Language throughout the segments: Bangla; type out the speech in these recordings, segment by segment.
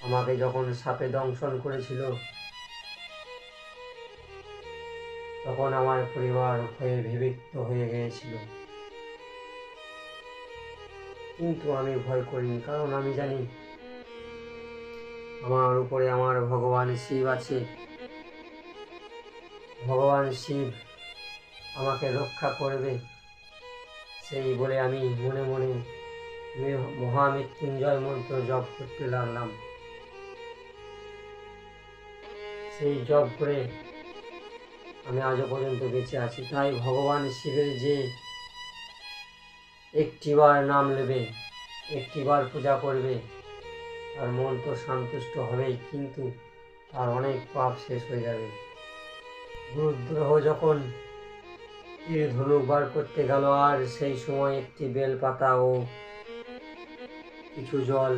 আমাকে যখন সাপে দংশন করেছিল তখন আমার পরিবার ভয়ে ভীত হয়ে গিয়েছিল, কিন্তু আমি ভয় করিনি, কারণ আমি জানি আমার উপরে আমার ভগবান শিব আছে। ভগবান শিব আমাকে রক্ষা করবে, সেই বলে আমি মনে মনে মহামৃত্যুঞ্জয় মন্ত্র জপ করতে লাগলাম। সেই জপ করে আমি আজও পর্যন্ত বেঁচে আছি। তাই ভগবান শিবের যে একটিবার নাম নেবে, একটিবার পূজা করবে, তার মন তো সন্তুষ্ট হবেই, কিন্তু তার অনেক পাপ শেষ হয়ে যাবে। গুরুগ্রহ যখন তীর ধনুক বার করতে গেল, আর সেই সময় একটি বেলপাতা ও কিছু জল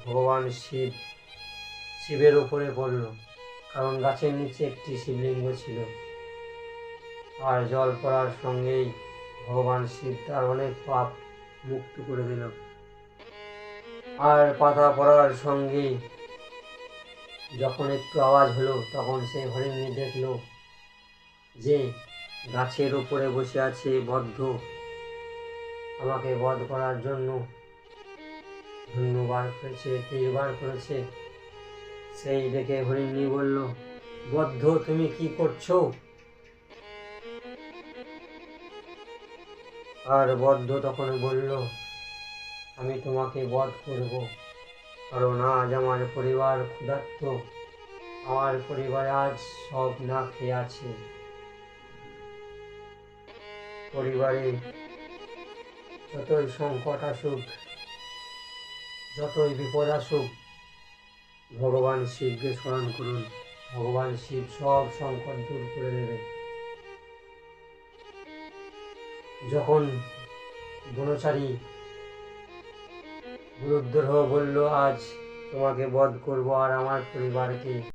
ভগবান শিবের উপরে পড়ল, কারণ গাছের নিচে একটি শিবলিঙ্গ ছিল। আর জল পড়ার সঙ্গেই ভগবান শিব তার অনেক পাপ মুক্ত করে দিল। আর পাতা পড়ার সঙ্গেই যখন একটু আওয়াজ হলো, তখন সেই হরিণী দেখল যে গাছের উপরে বসে আছে বদ্ধ, আমাকে বধ করার জন্য ধনু বার করেছে, তীর বার করেছে। সেই দেখে হরিণী বলল, বদ্ধ, তুমি কি করছো? আর বদ্ধ তখন বলল, আমি তোমাকে বধ করব, কারণ আজ আমার পরিবার ক্ষুধার্ত, আমার পরিবার আজ সব না খেয়ে আছে। পরিবারে যতই সংকট আসুক, যতই বিপদ আসুক, ভগবান শিবকে স্মরণ করুন, ভগবান শিব সব সংকট দূর করে দেবে। যখন বনচারী গুরুগ্রহ বলল, আজ তোমাকে বধ করব আর আমার পরিবারকে